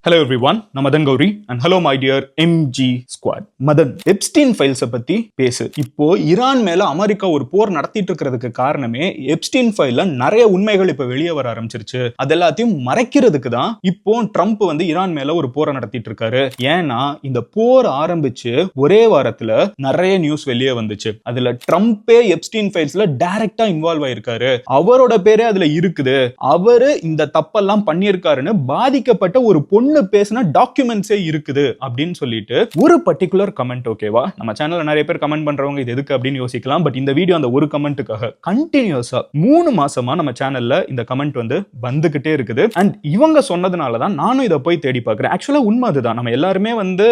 Hello everyone, நான் Madan Gowri and hello my dear MG squad. Madan, Epstein ஃபைல்ஸை பத்தி பேசு. இப்போ ஈரான் மேல அமெரிக்கா ஒரு போர் நடத்திட்டு இருக்கிறதுக்கு காரணமே எப்ஸ்டீன் ஃபைல்ல நிறைய உண்மைகள் இப்ப வெளியே வர ஆரம்பிச்சிருச்சு. அது எல்லாத்தையும் மறைக்கிறதுக்கு தான் இப்போ ட்ரம்ப் வந்து ஈரான் மேல ஒரு போரை நடத்திட்டு இருக்காரு. ஏன்னா இந்த போர் ஆரம்பிச்சு ஒரே வாரத்துல நிறைய நியூஸ் வெளியே வந்துச்சு. அதுல ட்ரம்ப்பே எப்ஸ்டீன் ஃபைல்ஸ்ல டைரக்டா இன்வால்வ் ஆயிருக்காரு. அவரோட பேரே அதுல இருக்குது. அவரு இந்த தப்பெல்லாம் பண்ணியிருக்காருன்னு பாதிக்கப்பட்ட ஒரு பொண்ணு பேசின டாக்குமெண்ட்ஸே இருக்குது அப்படின்னு சொல்லிட்டு ஒரு பர்டிகுலர் கமெண்ட். ஓகேவா, நம்ம சேனல்ல நிறைய பேர் கமெண்ட் பண்றவங்க இது எதுக்கு அப்படின்னு யோசிக்கலாம். பட் இந்த வீடியோ அந்த ஒரு கமெண்ட்டுக்காக கண்டினியூஸா 3 மாசமா நம்ம சேனல்ல இந்த கமெண்ட் வந்து வந்துகிட்டே இருக்குது. அண்ட் இவங்க சொன்னதுனால தான் நானும் இதை போய் தேடி பார்க்கிறேன். ஆக்சுவலா உண்மை அதுதான். நம்ம எல்லாருமே வந்து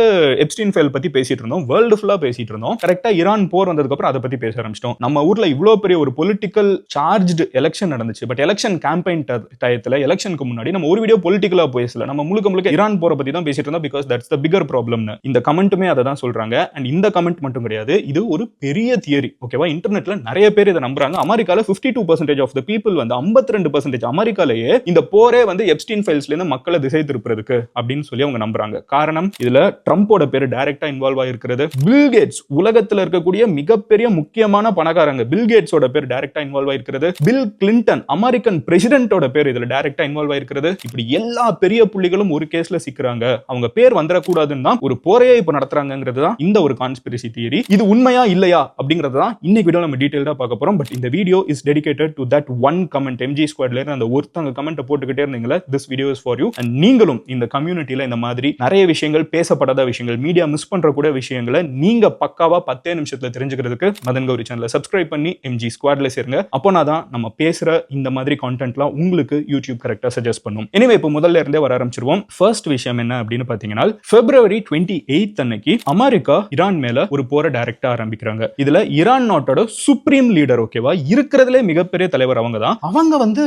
எப்ஸ்டீன் ஃபைல் பத்தி பேசிட்டு இருந்தோம், வேர்ல்டு ஃபுல்லா பேசிட்டு இருந்தோம். கரெக்டா ஈரான் போர் வந்ததுக்கு அப்புறம் அதை பத்தி பேச ஆரம்பிச்சிட்டோம். நம்ம ஊர்ல இவ்வளவு பெரிய ஒரு பொலிட்டிக்கல் சார்ஜ்டு எலெக்ஷன் நடந்துச்சு. பட் எலெக்ஷன் கேம்பெயின் டயத்துல எலெக்ஷனுக்கு முன்னாடி நம்ம ஒரு வீடியோ பொலிட்டிக்கலா பேசல, நம்ம முழுக்க ஈரான் போற பத்தி தான் பேசிட்டு இருந்தோம். பிகாஸ் தட்ஸ் தி பிகர் ப்ராப்ளம்னு இந்த கமெண்ட்டுமே அதை தான் சொல்றாங்க. அண்ட் இந்த கமெண்ட் மட்டும் கிடையாது, இது ஒரு பெரிய தியரி. ஓகேவா, இன்டர்நெட்ல நிறைய பேர் இதை நம்புறாங்க. அமெரிக்கால 52% ஆஃப் தி பீப்பிள் வந்து 52% அமெரிக்காலேயே இந்த போரே வந்து எப்ஸ்டீன் ஃபைல்ஸ்ல இருந்து மக்களை திசை திருப்புறதுக்கு அப்படின்னு சொல்லி அவங்க நம்புறாங்க. காரணம், இதுல ட்ரம்போட பேர் டைரக்டா இன்வால்வ் ஆயிருக்கிறது. பில் கேட்ஸ், உலகத்துல இருக்கக்கூடிய மிகப்பெரிய முக்கியமான பணக்காரங்க, பில் கேட்ஸோட பேர் டைரக்டா இன்வால்வ் ஆயிருக்கிறது. பில் கிளின்டன், அமெரிக்கன் பிரசிடென்ட்டோட பேர் இதுல டைரக்டா இன்வால்வ் ஆயிருக்கிறது. இப்படி எல்லா பெரிய புள்ளிகளும் ஒரு கேஸ்ல சிக்கிறாங்க. அவங்க பேர் வந்துடக்கூடாதுன்னு தான் ஒரு போரையே இப்ப நடத்துறாங்கிறது தான் இந்த ஒரு கான்ஸ்பிரசி தியரி. இது உண்மையா இல்லையா அப்படிங்கறது தான் இன்னைக்கு வீடியோ நம்ம டீடைலா பார்க்க போறோம். பட் இந்த video is dedicated to that one comment. MG ஸ்குவாட்ல இருந்து அந்த ஒருத்தங்க கமெண்ட் போட்டுக்கிட்டே இருந்தீங்களா, this video is for you. And நீங்களும் இந்த கம்யூனிட்டியில இந்த மாதிரி நிறைய விஷயங்கள், பேசப்படாத விஷயங்கள், மீடியா மிஸ் பண்ற கூட விஷயங்களை நீங்க பக்காவா 10 நிமிஷத்துல தெரிஞ்சுக்கிறதுக்கு மதன் கௌரி சேனலை சப்ஸ்கிரைப் பண்ணி எம்ஜி ஸ்குவாட்ல சேருங்க. அப்போனா தான் நம்ம பேசுற இந்த மாதிரி கான்டென்ட்லாம் உங்களுக்கு யூடியூப் கரெக்டா சஜஸ்ட் பண்ணும். எனவே இப்போ முதல்ல இருந்தே வர ஆரம்பிச்சிருவோம். ஃபர்ஸ்ட் விஷயம் என்ன அப்படின்னு பாத்தீங்கன்னா, February 28 அன்னைக்கு அமெரிக்கா ஈரான் மேல ஒரு போரை டைரக்டா ஆரம்பிக்கிறாங்க. இதுல ஈரான் நாட்டோட சுப்ரீம் லீடர், ஓகேவா, இருக்கிறதுலே மிகப்பெரிய தலைவர் அவங்க தான். அவங்க வந்து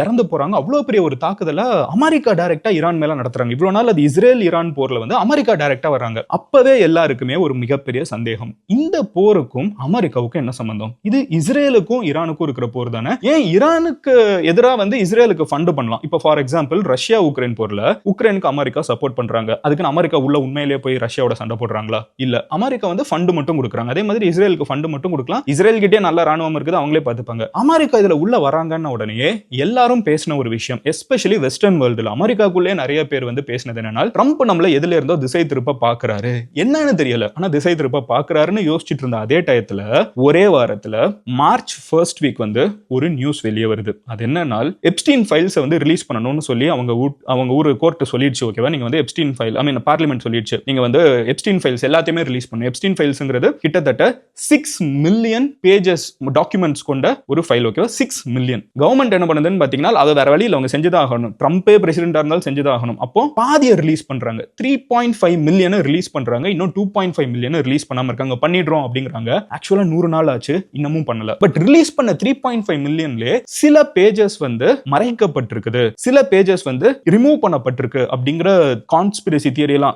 இறந்து போறாங்க. அவ்வளவு பெரிய ஒரு தாக்குதல அமெரிக்கா டைரக்டா ஈரான் மேல நடத்துறாங்க. இவ்வளவு நாள் அது இஸ்ரேல் ஈரான் போர்ல வந்து அமெரிக்கா டைரக்டா வர்றாங்க. அப்பவே எல்லாருக்குமே ஒரு மிகப்பெரிய சந்தேகம், இந்த போருக்கும் அமெரிக்காவுக்கும் என்ன சம்பந்தம்? இது இஸ்ரேலுக்கும் ஈரானுக்கும் இருக்கிற போர் தானே. ஏன் ஈரானுக்கு எதிராக வந்து இஸ்ரேலுக்கு ஃபண்ட் பண்ணலாம்? இப்போ ஃபார் எக்ஸாம்பிள் ரஷ்யா உக்ரைன் போர்ல உக்ரைனுக்கு அமெரிக்கா சப்போர்ட் பண்றாங்க. அதுக்கு அமெரிக்கா உள்ள உண்மையிலேயே போய் ரஷ்யாவோட சண்டை போடுறாங்களா? இல்ல, அமெரிக்கா வந்து ஃபண்ட் மட்டும் கொடுக்குறாங்க. அதே மாதிரி இஸ்ரேலுக்கு ஃபண்ட் மட்டும் கொடுக்கலாம். இஸ்ரேல் கிட்டே நல்ல ராணுவம் இருக்குது, அவங்களே பார்த்துப்பாங்க. அமெரிக்கா இதுல உள்ள வராங்கன்னு உடனே எல்லாரும் பேசின ஒரு விஷயம், எஸ்பெஷலி வெஸ்டர்ன் வேர்ல்டுல அமெரிக்காக்குள்ளே நிறைய பேர் வந்து பேசினது என்னன்னா, ட்ரம்ப் நம்மள எதுல இருந்தோ திசை திருப்ப பாக்குறாரு, என்னன்னு தெரியல, ஆனா திசை திருப்ப பாக்குறாருன்னு யோசிச்சுட்டு இருந்த அதே டயத்துல ஒரே வாரத்துல மார்ச் ஃபர்ஸ்ட் வீக் வந்து ஒரு நியூஸ் வெளியே வருது. அது என்னன்னா, எப்ஸ்டீன் ஃபைல்ஸ் வந்து ரிலீஸ் பண்ணணும்னு சொல்லி அவங்க ஊர் கோர்ட் சொல்லிடுச்சு. ஓகேவா, நீங்க வந்து எப்ஸ்டீன் ஃபைல், பார்லிமெண்ட் சொல்லிடுச்சு, நீங்க வந்து எப்ஸ்டீன் ஃபைல்ஸ் எல்லாத்தையுமே ரிலீஸ் பண்ணணும். எப்ஸ்டீன் ஃபைல்ஸ்ங்கிறது கிட்டத்தட்ட 6 மில்லியன் பேஜஸ் டாக்குமெண்ட்ஸ் கொண்ட ஒரு ஃபைல். ஓகேவா, 6 மில்லியன். கவர்மெண்ட் என்ன பண்ணுதுன்னு பாத்தீங்கன்னா, அது வேற வழியில் அவங்க செஞ்சுதான் ஆகணும். ட்ரம்பே பிரசிடென்டா இருந்தாலும் செஞ்சுதான் ஆகணும். அப்போ பாதியை ரிலீஸ் பண்றாங்க. 3.5 மில்லியன் ரிலீஸ் பண்றாங்க. இன்னும் 2.5 மில்லியன் ரிலீஸ் பண்ணாம இருக்காங்க. பண்ணிடுறோம் அப்படிங்கிறாங்க. ஆக்சுவலா 100 நாள் ஆச்சு, இன்னமும் பண்ணல. பட் ரிலீஸ் பண்ண 3.5 மில்லியன்ல சில பேஜஸ் வந்து மறைக்கப்பட்டிருக்குது, சில பேஜஸ் வந்து ரிமூவ் பண்ணப்பட்டிருக்கு அப்படிங்கிற கான்ஸ்பிரசி தியரியில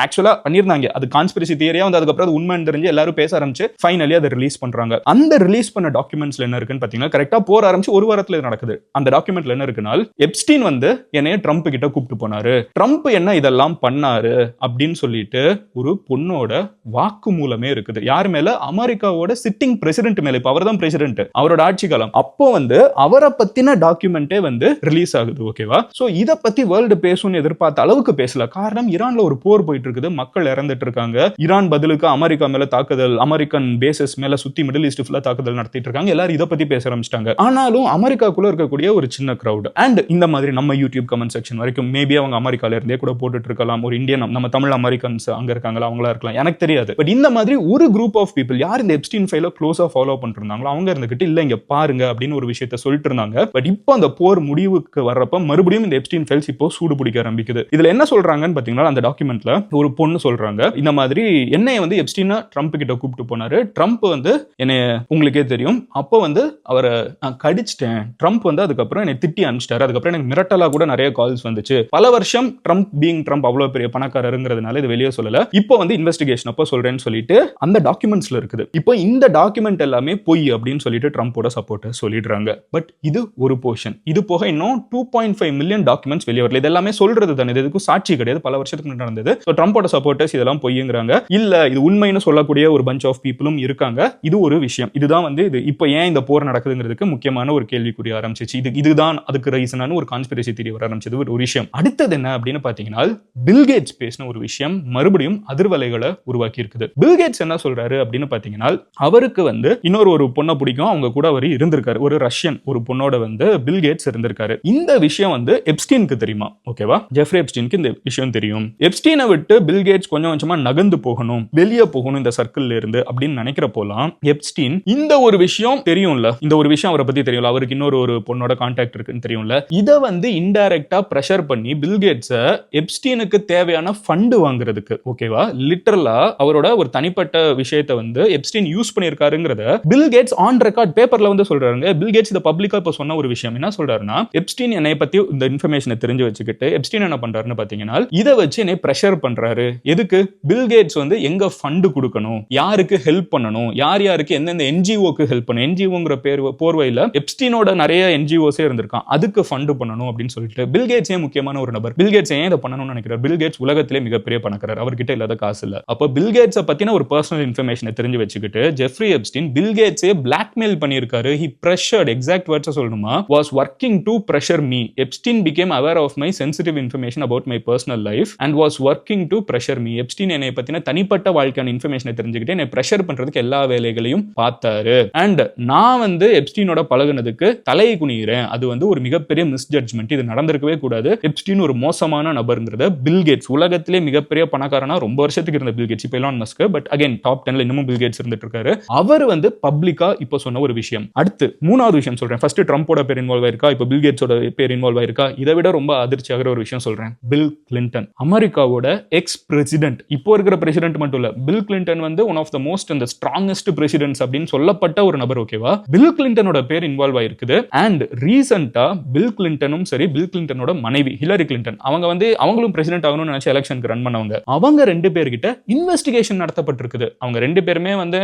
ஆக்சுவலா பண்ணிருந்தாங்க. அது கான்ஸ்பிரசி தியரியா வந்து அதுக்கப்புறம் உண்மைன்னு தெரிஞ்சு எல்லாரும் பேச ஆரம்பிச்சு ஃபைனலி அதை ரிலீஸ் பண்றாங்க. அந்த ரிலீஸ் பண்ண டாக்குமெண்ட்ஸ்ல என்ன இருக்குன்னு பாத்தீங்கன்னா, கரெக்டா போர் ஆரம்பிச்சு ஒரு வாரத்துல நடக்குது. அந்த டாக்குமெண்ட்ல என்ன இருக்குன்னா, எப்ஸ்டீன் வந்து என்னைய ட்ரம்ப் கிட்ட கூப்பிட்டு போனாரு, ட்ரம்ப் என்ன இதெல்லாம் பண்ணாரு அப்படின்னு சொல்லிட்டு ஒரு பொண்ணோட வாக்கு மூலமே இருக்குது. யார் மேல? அமெரிக்காவோட சிட்டிங் பிரசிடென்ட் மேல. இப்ப அவர் தான் பிரசிடென்ட், அவரோட ஆட்சி காலம். அப்போ வந்து அவரை பத்தின டாக்குமெண்டே வந்து ரிலீஸ் ஆகுது. ஓகேவா, சோ இத பத்தி வேர்ல்டு பேசும்னு எதிர்பார்த்த அளவுக்கு பேசல. காரணம், ஈரான்ல ஒரு போர் போயிட்டு இருக்குது, மக்கள் இறந்துட்டு இருக்காங்க. ஈரான் பதிலுக்கு அமெரிக்கா மேல தாக்குதல், அமெரிக்கன் பேசஸ் மேல சுத்தி மிடில் ஈஸ்ட் ஃபுல்லா தாக்குதல் நடத்திட்டு இருக்காங்க. எல்லாரும் இத பத்தி பேச ஆரம்பிச்சிட்டாங்க. ஆனாலும் அமெரிக்காக்குள்ள இருக்கக்கூடிய ஒரு சின்ன கிரவுட் அண்ட் இந்த மாதிரி நம்ம யூடியூப் கமெண்ட் செக்ஷன் வரைக்கும் மேபி அவங்க அமெரிக்கால இருந்தே கூட போட்டுட்டு இருக்கலாம். ஒரு இந்தியன், நம்ம தமிழ் அமெரிக்கன்ஸ் அங்க இருக்காங்களா, அவங்களா இருக்கலாம், எனக்கு தெரியாது. பட் இந்த மாதிரி ஒரு குரூப் ஆஃப் பீப்புள் யார் இந்த எப்ஸ்டீன் ஃபைலை க்ளோஸா ஃபாலோ பண்ணிட்டு இருந்தாங்களோ அவங்க இருந்துகிட்டு இல்ல இங்க பாருங்க அப்படின்னு ஒரு விஷயத்தை சொல்லிட்டு இருந்தாங்க. பட் இப்போ அந்த போர் முடிவுக்கு வர்றப்ப மறுபடியும் இந்த எப்ஸ்டீன் ஃபைல்ஸ் இப்போ சூடு பிடிக்க ஆரம்பிக்குது. இதுல என்ன சொல்றாங்கன்னு பாத்தீங்கன்னா, அந்த டாக்குமெண்ட்ல ஒரு பொண்ணு சொல்றாங்க, இந்த மாதிரி என்னைய வந்து எப்ஸ்டீன் ட்ரம்ப் கிட்ட கூப்பிட்டு போனாரு, ட்ரம்ப் வந்து என்னைய உங்களுக்கே தெரியும், அப்போ வந்து அவரை நான் கடிச்சிட்டேன், ட்ரம்ப் வந்து அதுக்கப்புறம் என்னை திட்டி அனுப்பிச்சிட்டாரு, அதுக்கப்புறம் எனக்கு மிரட்டலா கூட நிறைய கால்ஸ் வந்துச்சு. பல வருஷம் ட்ரம்ப் அவ்வளவு பெரிய பணக்காரருங்கிறதுனால இது வெளியே சொல்லல, இப்போ வந்து இன்வெஸ்டிகேஷன் அப்போ சொல்றேன்னு சொல்லிட்டு அந்த டாக்குமெண்ட்ஸ்ல இருக்குது. இப்போ இந்த டாக்குமெண்ட் எல்லாமே பொய் அப்படின்னு சொல்லிட்டு ட்ரம்போட சப்போர்ட் சொல்லிடுறாங்க. பட் இது ஒரு போர்ஷன். இது போக இன்னும் 2.5 மில்லியன் டாக்குமெண்ட்ஸ் வெளியே வரல. இதெல்லாமே சொல்ற சொல்றது தானே, இதுக்கு சாட்சி கிடையாது, பல வருஷத்துக்கு முன்னாடி நடந்தது. ட்ரம்போட சப்போர்ட்டர்ஸ் இதெல்லாம் பொய்யுங்கிறாங்க. இல்ல இது உண்மைன்னு சொல்லக்கூடிய ஒரு பஞ்ச் ஆஃப் பீப்புளும் இருக்காங்க. இது ஒரு விஷயம். இதுதான் வந்து இது இப்போ ஏன் இந்த போர் நடக்குதுங்கிறதுக்கு முக்கியமான ஒரு கேள்விக்குறி ஆரம்பிச்சிச்சு. இதுதான் அதுக்கு ரீசனான ஒரு கான்ஸ்பிரசி தியரி வர ஆரம்பிச்சது ஒரு விஷயம். அடுத்தது என்ன அப்படின்னு பாத்தீங்கன்னா, பில்கேட்ஸ் பேசின ஒரு விஷயம் மறுபடியும் அதிர்வலைகளை உருவாக்கி இருக்குது. பில்கேட்ஸ் என்ன சொல்றாரு அப்படின்னு பாத்தீங்கன்னா, அவருக்கு வந்து இன்னொரு பொண்ணை பிடிக்கும், அவங்க கூட அவர் இருந்திருக்காரு. ஒரு ரஷ்யன் ஒரு பொண்ணோட வந்து பில்கேட்ஸ் இருந்திருக்காரு. இந்த விஷயம் வந்து எப்ஸ்டீனுக்கு தெரியுமா? ஓகேவா, ஜெஃப்ரி எப்ஸ்டீனுக்கு இந்த விஷயம் தெரியும். எப்ஸ்டீனை விட்டு பில்கேட்ஸ் கொஞ்சம் கொஞ்சமா நகர்ந்து போகணும், வெளியே போகணும் இந்த சர்க்கிள்ல இருந்து அப்படின்னு நினைக்கிறப்போலாம் எப்ஸ்டீன் இந்த ஒரு விஷயம் தெரியும்ல, இந்த ஒரு விஷயம் அவரை பத்தி தெரியும்ல, அவருக்கு இன்னொரு பொண்ணோட கான்டாக்ட் இருக்குன்னு தெரியும்ல, இதை வந்து இன்டைரக்டா பிரஷர் பண்ணி பில்கேட்ஸை எப்ஸ்டீனுக்கு தேவையான ஃபண்ட் வாங்குறதுக்கு, ஓகேவா, லிட்டரலா அவரோட ஒரு தனிப்பட்ட விஷயத்தை வந்து எப்ஸ்டீன் யூஸ் பண்ணியிருக்காருங்கிறத பில்கேட்ஸ் ஆன் ரெக்கார்ட் பேப்பர்ல வந்து சொல்றாங்க. பில்கேட்ஸ் இத பப்ளிக்கா இப்ப சொன்ன ஒரு விஷயம் என்ன சொல்றாருன்னா, எப்ஸ்டீன் என்னை பத்தி இந்த இன்ஃபர்மேஷனை தெரிஞ்சு வச்சுக்கிட்டு எப்ஸ்டீன் என்ன பண்றாருன்னு பாத்தீங்கன்னா, இதை வச்சு என்னை பிரஷர் பண்றாரு. எதுக்கு? பில்கேட்ஸ் வந்து எங்க ஃபண்ட் கொடுக்கணும், யாருக்கு ஹெல்ப் பண்ணணும், யார் யாருக்கு எந்தெந்த என்ஜிஓக்கு ஹெல்ப் பண்ணணும், என்ஜிஓங்கிற போர்வையில எப்ஸ்டீனோட நிறைய என்ஜிஓஸே இருந்திருக்கான், அதுக்கு ஃபண்ட் பண்ணணும் அப்படின்னு சொல்லிட்டு பில்கேட்ஸ் ஏன் முக்கியமான ஒரு நபர், பில்கேட்ஸ் ஏன் இதை பண்ணணும்னு நினைக்கிறார்? பில்கேட்ஸ் உலகத்திலே மிகப்பெரிய பணக்காரர், அவர்கிட்ட இல்லாத காசு இல்ல. அப்ப பில்கேட்ஸை பத்தின ஒரு பர்சனல் இன்ஃபர்மேஷனை தெரிஞ்சு வச்சுக்கிட்டு ஜெஃப்ரி எப்ஸ்டீன் பில்கேட்ஸே பிளாக்மெயில் பண்ணியிருக்காரு. He pressured, exact words சொல்லணுமா, was working to pressure me. Epstein became aware of my sensitive information about my personal life and was working to pressure me. Epstein என்னை பத்தின தனிப்பட்ட வாழ்க்கையான இன்ஃபர்மேஷனை தெரிஞ்சுக்கிட்டு என்னை பிரஷர் பண்றதுக்கு எல்லா வேலைகளையும் பார்த்தாரு. அண்ட் நான் வந்து எப்ஸ்டீனோட பழகுனதுக்கு தலை குனிகிறேன். அது வந்து ஒரு மிகப்பெரிய மிஸ்ஜட்ஜ்மெண்ட், இது நடந்திருக்கவே கூடாது. எப்ஸ்டீன் ஒரு மோசமான நபர்ங்கிறத பில்கேட்ஸ், உலகத்திலே மிகப்பெரிய பணக்காரனா ரொம்ப வருஷத்துக்கு இருந்த பில்கேட்ஸ், இப்போ Elon Musk, but again top 10ல இன்னமும் பில்கேட்ஸ் இருந்துட்டு இருக்காரு. அவர் வந்து பப்ளிக்கா இப்போ சொன்ன ஒரு விஷயம். அடுத்து மூணாவது விஷயம் சொல்றேன். ஃபர்ஸ்ட் ட்ரம்போட பேர் இன்வால்வ் ஆயிருக்கா, இப்போ பில்கேட்ஸோட பேர் இன்வால்வ் ஆயிருக்கா. இதை விட ரொம்ப அதிர்ச்சி ஆகிற ஒரு விஷயம் சொல்றேன். பில் கிளின்டன், அமெரிக்காவோட எக்ஸ் பிரசிடென்ட், இப்போ இருக்கிற பிரசிடென்ட் மட்டும் இல்ல, பில் கிளின்டன் வந்து one of the most and strongest presidents அப்படின்னு சொல்லப்பட்ட ஒரு நபர், ஓகேவா. பில் கிளின்டனோட பேர் இன்வால்வ் ஆயிருக்குது. அண்ட் ரீசெண்டா பில் கிளின்டனும் சரி, பில் கிளின்டனோட மனைவி ஹிலரி கிளின்டன், அவங்க வந்து அவங்களும் பிரசிடென்ட் ஆகணும்னு நினைச்சு எலெக்ஷனுக்கு ரன் பண்ணவங்க. அவங்க ரெண்டு பேர்கிட்ட இன்வெஸ்டிகேஷன் நடத்தப்பட்டிருக்குது. அவங்க ரெண்டு பேருமே வந்து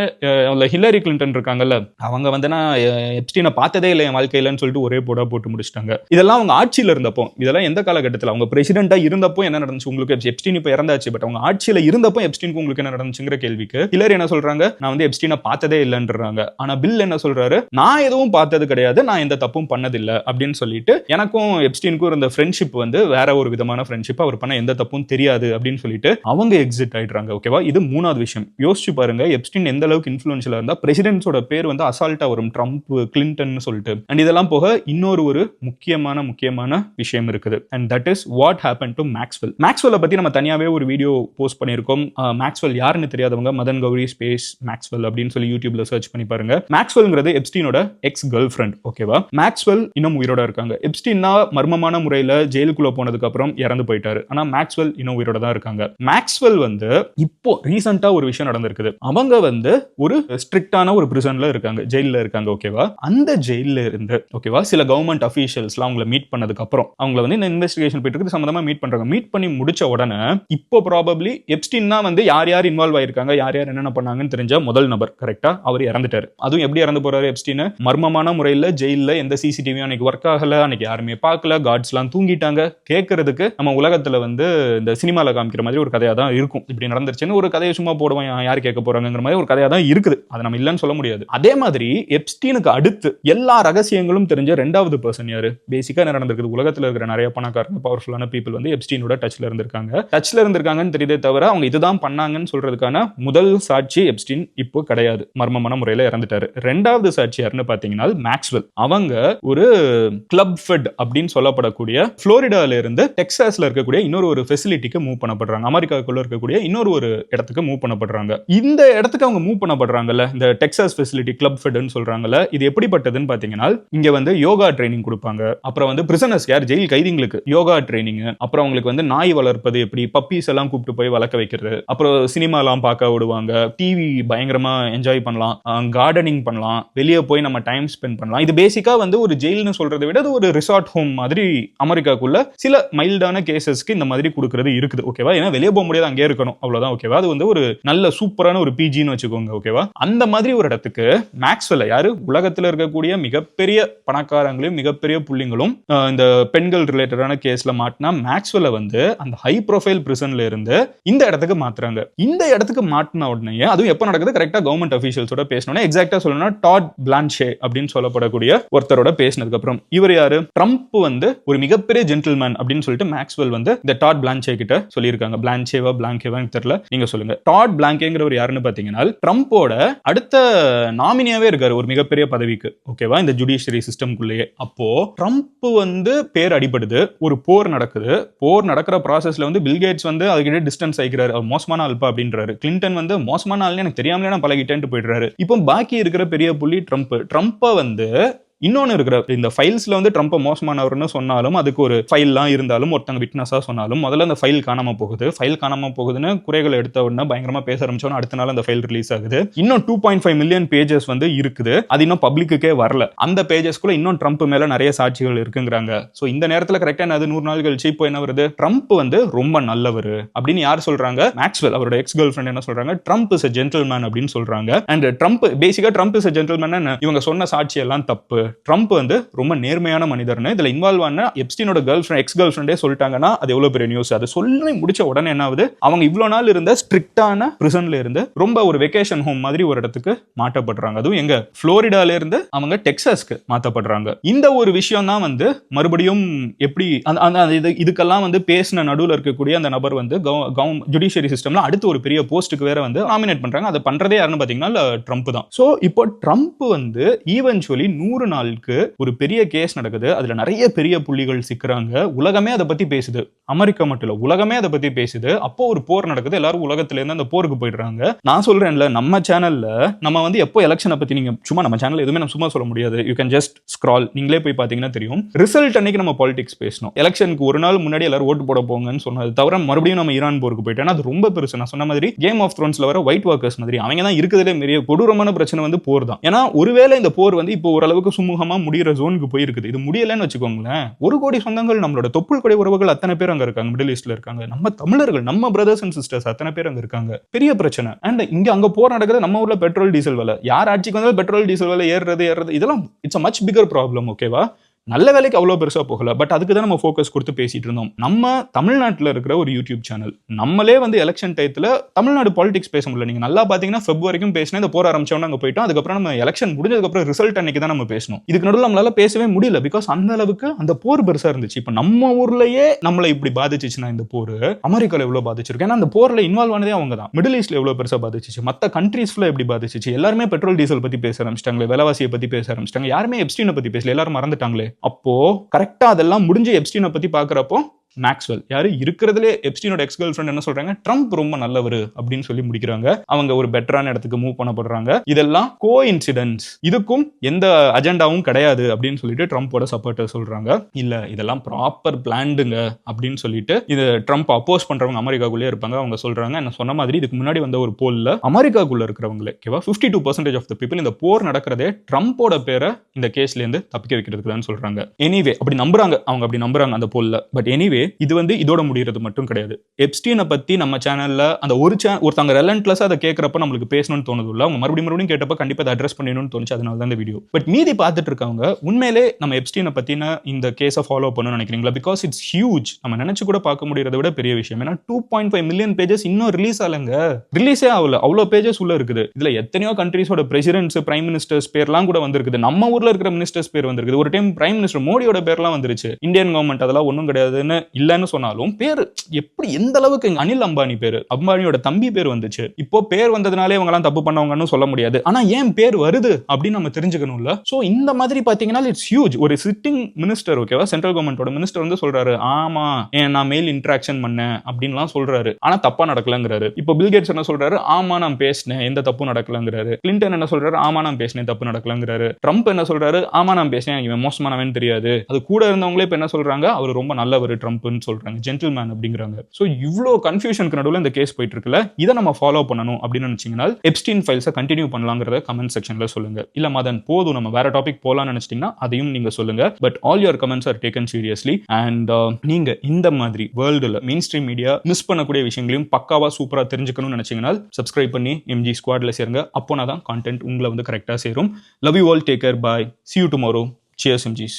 ஹிலரி கிளின்டன் இருக்காங்கல்ல, அவங்க வந்து நான் எப்ஸ்டீனை பார்த்ததே இல்லை என் வாழ்க்கையிலன்னு சொல்லிட்டு ஒரே போடா போட்டு முடிச்சிட்டாங்க. இதெல்லாம் அவங்க ஆட்சியில் இருந்தப்போ, இதெல்லாம் எந்த காலகட்டத்தில் அவங்க பிரசிடென்ட்டா இருந்தப்போ என்ன நடந்துச்சு உங்களுக்கு? எப்ஸ்டீன் இப்போ இறந்தாச்சு, பட் அவங்க ஆட்சியில் இருந்தப்போ எப்ஸ்டீனுக்கு உங்களுக்கு என்ன நடந்துச்சுங்கிற கேள்விக்கு ஹிலரி என்ன சொல்றாங்க, நான் வந்து எப்ஸ்டீனை பார்த்ததே இல்லைன்றாங்க. ஆனா பில் என்ன சொல்றாரு, நான் எதுவும் பார்த்தது கிடையாது, நான் எந்த தப்பும் பண்ணதில்லை அப்படின்னு சொல்லிட்டு, எனக்கும் எப்ஸ்டீனுக்கும் இருந்த ஃப்ரெண்ட்ஷிப் வந்து வேற ஒரு விதமான ஃப்ரெண்ட்ஷிப், அவர் பண்ண எந்த தப்பும் தெரியாது அப்படின்னு சொல்லிட்டு அவங்க எக்ஸிட் ஆயிடுறாங்க. ஓகேவா, இது மூணாவது விஷயம். யோசிச்சு பாருங்க, எப்ஸ்டீன் எந்த அளவுக்கு இன்ஃப்ளூயன்ஷியலா இருந்தா பிரசிடென்ட்ஸோட பேர் வந்து அசால்ட்டா வரும், ட்ரம்ப், கிளின்டன் சொல்லிட்டு. அண்ட் இதெல்லாம் போக இன்னொரு முக்கியமான விஷயம் இருக்குது. And that is what happen to Maxwell. மேக்ஸ்வெல்லை பத்தி நம்ம தனியாவே ஒரு வீடியோ போஸ்ட் பண்ணியிருக்கோம். மேக்ஸ்வெல் யாருன்னு தெரியாதவங்க மதன் கௌரி ஸ்பேஸ் மேக்ஸ்வெல் அப்படின்னு சொல்லி யூடியூப்ல சர்ச் பண்ணி பாருங்க. மேக்ஸ்வெல்ங்கிறது எப்ஸ்டீனோட எக்ஸ் கேர்ள் ஃப்ரெண்ட், ஓகேவா. மேக்ஸ்வெல் இன்னும் உயிரோட இருக்காங்க. எப்ஸ்டீன் மர்மமான முறையில் ஜெயிலுக்குள்ள போனதுக்கு அப்புறம் இறந்து போயிட்டாரு. ஆனா மேக்ஸ்வெல் இன்னும் உயிரோட தான் இருக்காங்க. மேக்ஸ்வெல் வந்து இப்போ ரீசெண்டா ஒரு விஷயம் நடந்திருக்குது. அவங்க வந்து ஒரு ஸ்ட்ரிக்டான ஒரு பிரிசன்ல இருக்காங்க, ஜெயில இருக்காங்க, ஓகேவா. அந்த ஜெயில இருந்து, ஓகேவா, சில கவர்மெண்ட் அஃபீஷியல்ஸ்லாம் அவங்களை மீட் பண்ணதுக்கு அப்புறம் அவங்களை வந்து இந்த இன்வெஸ்டிகேஷன் போயிட்டு இருக்கு சம்பந்தமா மீட் பண்றாங்க. மீட் பண்ணி முடிச்ச உடனே இப்போ ப்ராபப்லி எப்ஸ்டீன் தான் வந்து யார் யார் இன்வால்வ் ஆயிருக்காங்க, யார் யார் என்னென்ன பண்ணாங்கன்னு தெரிஞ்ச முதல் நபர். கரெக்டா, அவர் இறந்துட்டாரு. அதுவும் எப்படி இறந்து போறாரு எப்ஸ்டீன்? மர்மமான முறையில் ஜெயில எந்த சிசிடிவியும் அன்னைக்கு ஒர்க் ஆகல, அன்னைக்கு யாருமே பார்க்கல, கார்ட்ஸ்லாம் தூங்கிட்டாங்க. கேட்கறதுக்கு நம்ம உலகத்துல வந்து இந்த சினிமால காமிக்கிற மாதிரி ஒரு கதையா தான் இருக்கும். இப்படி நடந்துருச்சுன்னு ஒரு கதையை சும்மா போடுவான், யார் கேட்க போறாங்கிற மாதிரி ஒரு கதையா தான் இருக்குது. அதை நம்ம இல்லைன்னு சொல்ல முடியாது. அதே மாதிரி எப்ஸ்டீனுக்கு அடுத்து எல்லா ரகசியங்களும் தெரிஞ்ச ரெண்டாவது பர்சன் யாரு? பேசிக்கா என்ன நடந்திருக்குது, உலகத்துல இருக்கிற நிறைய பணக்காரங்க, பவர்ஃபுல்லான பீப்புள் வந்து எப்ஸ்டீனோட டச்ல இருந்திருக்காங்கன்னு தெரியுதே தவிர அவங்க இதுதான் பண்ணாங்கன்னு சொல்றதுக்கான முதல் சாட்சி எப்ஸ்டீன் இப்போ கிடையாது, மர்மமான முறையில் இறந்துட்டாரு. ரெண்டாவது சாட்சி யாருன்னு பாத்தீங்கன்னா மேக்ஸ்வெல். அவங்க ஒரு கிளப் ஃபெட் அப்படின்னு சொல்லப்படக்கூடிய புளோரிடால இருந்து டெக்சாஸ்ல இருக்கக்கூடிய இன்னொரு ஃபெசிலிட்டிக்கு மூவ் பண்ணப்படுறாங்க. அமெரிக்காவுக்குள்ள இருக்கக்கூடிய இன்னொரு இடத்துக்கு மூவ் பண்ணப்படுறாங்க. இந்த இடத்துக்கு அவங்க மூவ் பண்ணப்படுறாங்கல்ல, இந்த டெக்சாஸ் ஃபெசிலிட்டி கிளப் ஃபெட்னு சொல்றாங்கல்ல, இது எப்படிப்பட்டதுன்னு பாத்தீங்கன்னா இங்க வந்து யோகா ட்ரைனிங் கொடுப்பாங்க. அப்புறம் வந்து பிரிசனர்ஸ் யார் ஜெயில் கைதிகளுக்கு யோகா ட்ரைனிங், அப்புறம் அவங்களுக்கு வந்து நாய் வளர்ப்பது எப்படி, பப்பீஸ் எல்லாம் கூப்பிட்டு போய் வளர்க்க வைக்கிறது, அப்புறம் சினிமா எல்லாம் பார்க்க விடுவாங்க, டிவி பயங்கரமா என்ஜாய் பண்ணலாம், கார்டனிங் பண்ணலாம், வெளியே போய் நம்ம டைம் ஸ்பெண்ட் பண்ணலாம். இது பேசிக்கா வந்து ஒரு ஜெயில்னு சொல்றதை விட ஒரு ரிசார்ட் ஹோம் மாதிரி அமெரிக்காக்குள்ள சில மைல்டான கேசஸ்க்கு இந்த மாதிரி கொடுக்கிறது இருக்குது, ஓகேவா. ஏன்னா வெளியே போக முடியாது, அங்கே இருக்கணும், அவ்வளவுதான், ஓகேவா. அது வந்து ஒரு நல்ல சூப்பரான ஒரு பிஜின்னு வச்சுக்கோங்க, ஓகேவா. அந்த மாதிரி ஒரு இடத்துக்கு மேக்ஸ்வெல் யாரு, உலகத்தில் இருக்கக்கூடிய மிகப்பெரிய பணக்காரங்களையும் மிகப்பெரிய புள்ளிங்களும் இந்த பெண்கள் ரிலேட்டடான கேஸ்ல மாட்டினா மேக்ஸ்வெல்ல வந்து அந்த ஹை ப்ரொஃபைல் பிரிசன்ல இருந்து இந்த இடத்துக்கு மாத்துறாங்க. இந்த இடத்துக்கு மாட்டின உடனே அதுவும் எப்ப நடக்குது, கரெக்டா கவர்மெண்ட் அபிஷியல்ஸோட பேசணும்னா, எக்ஸாக்டா சொல்லணும்னா டாட் பிளான்ஷே அப்படின்னு சொல்லப்படக்கூடிய ஒருத்தரோட பேசினதுக்கு அப்புறம். இவர் யாரு? ட்ரம்ப் வந்து ஒரு மிகப்பெரிய ஜென்டில்மேன் அப்படின்னு சொல்லிட்டு மேக்ஸ்வெல் வந்து இந்த டாட் பிளான்ஷே கிட்ட சொல்லியிருக்காங்க. பிளான்ஷேவா பிளாங்கேவா தெரியல, நீங்க சொல்லுங்க. டாட் பிளாங்கேங்கிறவர் யாருன்னு பாத்தீங்கன்னா ட்ரம்போட அடுத்த நாமினியாவே இருக்காரு ஒரு மிகப்பெரிய பதவிக்கு, ஓகேவா, இந்த ஜுடிஷியரி சிஸ்டம்குள்ளேயே. அப்போ ட்ரம்ப் வந்து பேர் அடிபடுது, ஒரு போர் நடக்குது. போர் நடக்கிற ப்ராசஸ்ல வந்து பில்கேட்ஸ் வந்து அதுக்கிட்ட டிஸ்டன்ஸ் ஆகிக்கிறாரு, அவர் மோசமான ஆள்பா அப்படின்றாரு. கிளின்டன் வந்து மோசமான ஆள்னு எனக்கு தெரியாமலே நான் பழகிட்டேன்ட்டு போயிடுறாரு. இப்போ பாக்கி இருக்கிற பெரிய புள்ளி ட்ரம்ப்பை வந்து இன்னொன்னு இருக்கிற இந்த ஃபைல்ஸ்ல வந்து ட்ரம்ப் மோசமானவர்னு சொன்னாலும், அதுக்கு ஒரு ஃபைல்லாம் இருந்தாலும், ஒருத்தங்க விட்னஸா சொன்னாலும், முதல்ல அந்த ஃபைல் காணாம போகுது. ஃபைல் காணாம போகுதுன்னு குறைகள் எடுத்த உடனே பயங்கரமா பேச ஆரம்பிச்சோன்னு அடுத்த நாள் அந்த ஃபைல் ரிலீஸ் ஆகுது. இன்னும் 2.5 மில்லியன் பேஜஸ் வந்து இருக்குது, அது இன்னும் பப்ளிக்கே வரல. அந்த பேஜஸ்க்குள்ள இன்னும் ட்ரம்ப் மேல நிறைய சாட்சிகள் இருக்குங்கிறாங்க. சோ இந்த நேரத்துல கரெக்டா அது 100 நாள் கழிச்சு இப்போ என்ன வருது, ட்ரம்ப் வந்து ரொம்ப நல்லவர் அப்படின்னு யார் சொல்றாங்க? மேக்ஸ்வெல் அவரோட எக்ஸ் கேர்ள் ஃப்ரெண்ட் என்ன சொல்றாங்க? ட்ரம்ப் இஸ் a gentleman அப்படின்னு சொல்றாங்க. அண்ட் ட்ரம்ப் பேசிக்கா ட்ரம்ப் இஸ் a gentleman, இவங்க சொன்ன சாட்சி எல்லாம் தப்பு. ட்ரம்ப் வந்து ரொம்ப நேர்மையான மனிதர்னு இதுல இன்வால்வ் ஆன எப்ஸ்டீனோட எக்ஸ் கேர்ள் ஃப்ரெண்டே சொல்லிட்டாங்கன்னா அது எவ்வளவு பெரிய நியூஸ். அது சொல்லி முடிச்ச உடனே என்ன ஆகுது, அவங்க இவ்வளவு நாள் இருந்த ஸ்ட்ரிக்டான பிரிசன்ல இருந்து ரொம்ப ஒரு வெக்கேஷன் ஹோம் மாதிரி ஒரு இடத்துக்கு மாற்றப்படுறாங்க. அதுவும் எங்க, புளோரிடால இருந்து அவங்க டெக்சாஸ்க்கு மாற்றப்படுறாங்க. இந்த ஒரு விஷயம் தான் வந்து மறுபடியும் எப்படி இதுக்கெல்லாம் வந்து பேசின நடுவில் இருக்கக்கூடிய அந்த நபர் வந்து ஜுடிஷியரி சிஸ்டம்ல அடுத்து ஒரு பெரிய போஸ்ட்டுக்கு வேற வந்து நாமினேட் பண்றாங்க. அதை பண்றதே யாருன்னு பாத்தீங்கன்னா ட்ரம்ப் தான். சோ இப்போ ட்ரம்ப் வந்து ஈவென்ச்சுவலி 100 நாளுக்கு ஒரு பெரிய கேஸ் நடக்குது. அதுல நிறைய பெரிய புள்ளிகள் சிக்கிறாங்க. உலகமே அதை பத்தி பேசுது. அமெரிக்கா மட்டும் இல்ல, உலகமே அதை பத்தி பேசுது. அப்போ ஒரு போர் நடக்குது, எல்லாரும் உலகத்துல இருந்து அந்த போருக்கு போயிடுறாங்க. நான் சொல்றேன்ல, நம்ம சேனல்ல நம்ம வந்து எப்போ எலெக்ஷனை பத்தி, நீங்க சும்மா நம்ம சேனல் எதுவுமே நம்ம சும்மா சொல்ல முடியாது. யூ கேன் ஜஸ்ட் ஸ்க்ரால், நீங்களே போய் பாத்தீங்கன்னா தெரியும். ரிசல்ட் அன்னைக்கு நம்ம பாலிடிக்ஸ் பேசணும். எலெக்ஷனுக்கு ஒரு நாள் முன்னாடி எல்லாரும் ஓட்டு போட போங்கன்னு சொன்னது தவிர மறுபடியும் நம்ம ஈரான் போருக்கு போயிட்டோம். அது ரொம்ப பெருசு. நான் சொன்ன மாதிரி கேம் ஆஃப் த்ரோன்ஸ்ல வர ஒயிட் வாக்கர்ஸ் மாதிரி அவங்க தான் இருக்கிறதுலே பெரிய கொடூரமான பிரச்சனை வந்து போர் தான். ஏன்னா ஒருவேளை இந்த போர் வந்து இப்போ ஓரளவுக்கு சுமூகமா முடிகிற ஜோனுக்கு போயிருக்குது. இது முடியலன்னு வச்சுக்கோங்களேன், 1 கோடி சொந்தங்கள், நம்மளோட தொப்புள் கொடை உறவுகள் அத்தனை பேர் அங்க இருக்காங்க, மிடில் ஈஸ்ட்ல இருக்காங்க. நம்ம தமிழர்கள், நம்ம பிரதர்ஸ் அண்ட் சிஸ்டர்ஸ் அத்தனை பேர் அங்க இருக்காங்க. பெரிய பிரச்சனை. அண்ட் இங்க அங்க போர் நடக்குது, நம்ம ஊர்ல பெட்ரோல் டீசல் விலை, யார் ஆட்சிக்கு வந்தாலும் பெட்ரோல் டீசல் விலை ஏறுறது இதெல்லாம் it's a much bigger problem. ஓகேவா, நல்ல வேலைக்கு அவ்வளோ பெருசா போகல, பட் அதுக்கு தான் நம்ம ஃபோக்கஸ் கொடுத்து பேசிட்டு இருந்தோம். நம்ம தமிழ்நாட்டில் இருக்கிற ஒரு யூடியூப் சேனல், நம்மளே வந்து எலெக்ஷன் டயத்தில் தமிழ்நாடு பாலிடிக்ஸ் பேச முடியல. நீங்க நல்லா பாத்தீங்கன்னா February வரைக்கும் பேசினா இந்த போர் ஆரம்பிச்சோம்னா அங்கே போயிட்டோம். அதுக்கப்புறம் நம்ம எலெக்ஷன் முடிஞ்சதுக்கப்புறம் ரிசல்ட் அன்னைக்கு தான் நம்ம பேசணும். இதுக்கு நடுவில் நம்மளால பேசவே முடியல, பிகாஸ் அந்த அளவுக்கு அந்த போர் பெருசா இருந்துச்சு. இப்போ நம்ம ஊர்லயே நம்மளை இப்படி பாதிச்சுச்சுன்னா இந்த போர் அமெரிக்காவில் எவ்வளவு பாதிச்சிருக்கு? ஏன்னா அந்த போர்ல இன்வால்வ் ஆனதே அவங்க தான். மிடில் ஈஸ்ட்ல எவ்வளவு பெருசா பாதிச்சிச்சு, மற்ற கண்ட்ரீஸ்ல எப்படி பாதிச்சிச்சு? எல்லாருமே பெட்ரோல் டீசல் பத்தி பேச ஆரம்பிச்சிட்டாங்களே, விலைவாசியை பத்தி பேச ஆரம்பிச்சிட்டாங்க. யாருமே எப்ஸ்டீனை பத்தி பேசல, எல்லாரும் மறந்துட்டாங்களே. அப்போ கரெக்டா அதெல்லாம் முடிஞ்சு எப்ஸ்டீனை பத்தி பாக்குறப்போ மேக்ஸ்வெல் யாரு இருக்கிறதுலே எப்ஸ்டீனோட எக்ஸ் கேர்ள் ஃப்ரெண்ட் என்ன சொல்றாங்க, ட்ரம்ப் ரொம்ப நல்லவர் அப்படின்னு சொல்லி முடிக்கிறாங்க. அவங்க ஒரு பெட்டரான இடத்துக்கு மூவ் பண்ணப்படுறாங்க. இதெல்லாம் கோ இன்சிடென்ட்ஸ், இதுக்கும் எந்த அஜெண்டாவும் கிடையாது அப்படின்னு சொல்லிட்டு ட்ரம்போட சப்போர்ட்டர் சொல்றாங்க. இல்ல, இதெல்லாம் ப்ராப்பர் பிளான்டுங்க அப்படின்னு சொல்லிட்டு இது ட்ரம்ப் அப்போஸ் பண்றவங்க அமெரிக்காக்குள்ளே இருப்பாங்க. அவங்க சொல்றாங்க, என்ன சொன்ன மாதிரி இதுக்கு முன்னாடி வந்த ஒரு போல்ல அமெரிக்காக்குள்ள இருக்கிறவங்களே 52% ஆஃப் த பீப்பிள் இந்த போர் நடக்கிறதே ட்ரம்போட பேரை இந்த கேஸ்ல இருந்து தப்பிக்க வைக்கிறதுக்கு தான் சொல்றாங்க. எனிவே அப்படி நம்புறாங்க, அவங்க அப்படி நம்புறாங்க அந்த போல்ல. பட் எனிவே இது வந்து இதோட முடியறது மட்டும் கிடையாது. எப்ஸ்டீனை பத்தி நம்ம சேனல்ல அந்த ஒருத்தங்க ரெலன்ட்லெஸ்ஸா அதை கேட்கறப்ப நம்மளுக்கு பேசணும்னு தோணுது இல்ல, அவங்க மறுபடியும் கேட்டப்ப கண்டிப்பா அதை அட்ரஸ் பண்ணணும்னு தோணுச்சு. அதனால தான் இந்த வீடியோ. பட் மீதி பார்த்துட்டு இருக்கவங்க உண்மையிலே நம்ம எப்ஸ்டீனை பத்தின இந்த கேஸை ஃபாலோ பண்ணணும்னு நினைக்கிறீங்களா? Because it's huge. நம்ம நினைச்சு கூட பார்க்க முடியறதை விட பெரிய விஷயம். ஏன்னா 2.5 மில்லியன் பேஜஸ் இன்னும் ரிலீஸ் ஆகலங்க, ரிலீஸே ஆகல. அவ்வளவு பேஜஸ் உள்ள இருக்குது. இதுல எத்தனையோ கண்ட்ரீஸோட பிரசிடென்ட்ஸ், பிரைம் மினிஸ்டர்ஸ் பேர்லாம் கூட வந்திருக்குது. நம்ம ஊர்ல இருக்கிற மினிஸ்டர்ஸ் பேர் வந்திருக்குது. ஒரு டைம் பிரைம் மினிஸ்டர் மோடியோட பேர்லாம் வந்துருச்சு. இந்தியன் கவர்மெண்ட் அதெல்லாம் ஒன்றும் கிடையாதுன்னு இல்லன்னு சொன்னாலும் பேர் எப்படி எந்த அளவுக்கு, அனில் அம்பானி பேரு, அம்பானியோட தம்பி பேர் வந்துச்சு. இப்போ பேர் வந்ததுனாலே இவங்க எல்லாம் தப்பு பண்ணவங்கன்னு சொல்ல முடியாது. ஆனா ஏன் பேர் வருது அப்படின்னு நம்ம தெரிஞ்சுக்கணும்ல. சோ இந்த மாதிரி பாத்தீங்கன்னா இட்ஸ் ஹியூஜ். ஒரு சிட்டிங் மினிஸ்டர், ஓகேவா, சென்ட்ரல் கவர்மெண்டோட மினிஸ்டர் வந்து சொல்றாரு, ஆமா நான் மெயில் இன்டராக்ஷன் பண்ணேன் அப்படின்லாம் சொல்றாரு. ஆனா தப்பா நடக்கலங்கிறாரு. இப்போ பில்கேட்ஸ் என்ன சொல்றாரு, ஆமா நான் பேசினேன், எந்த தப்பும் நடக்கலங்கிறாரு. கிளின்டன் என்ன சொல்றாரு, ஆமா நான் பேசினேன், தப்பு நடக்கலங்கிறாரு. ட்ரம்ப் என்ன சொல்றாரு, ஆமா நான் பேசினேன், இவன் மோசமானவன் தெரியாது. அது கூட இருந்தவங்களே இப்ப என்ன சொல்றாங்க, அவர் ரொம்ப நல்லவர் ட்ரம்ப்னு சொல்றாங்க, ஜென்டில்மேன் அப்படிங்கிறாங்க. சோ இவ்ளோ கன்ஃபியூஷனுக்கு நடுவுல இந்த கேஸ் போயிட்டு இருக்குல்ல, இதை நம்ம ஃபாலோ பண்ணணும் அப்படின்னு நினைச்சீங்கன்னா எப்ஸ்டீன் ஃபைல்ஸை கண்டினியூ பண்ணலாங்கிறத கமெண்ட் செக்ஷன்ல சொல்லுங்க. இல்ல மதன் போதும் நம்ம வேற டாபிக் போலாம்னு நினைச்சிட்டீங்கன்னா அதையும் நீங்க சொல்லுங்க. But all your comments are taken seriously. And நீங்க இந்த மாதிரி வேர்ல்டுல மெயின் ஸ்ட்ரீம் மீடியா மிஸ் பண்ணக்கூடிய விஷயங்களையும் பக்காவா சூப்பரா தெரிஞ்சுக்கணும்னு நினைச்சீங்கன்னா சப்ஸ்கிரைப் பண்ணி எம்ஜி ஸ்குவாட்ல சேருங்க. அப்போனா தான் கான்டென்ட் உங்களை வந்து கரெக்டா சேரும். Love you all, take care, bye, see you tomorrow. Cheers MGs.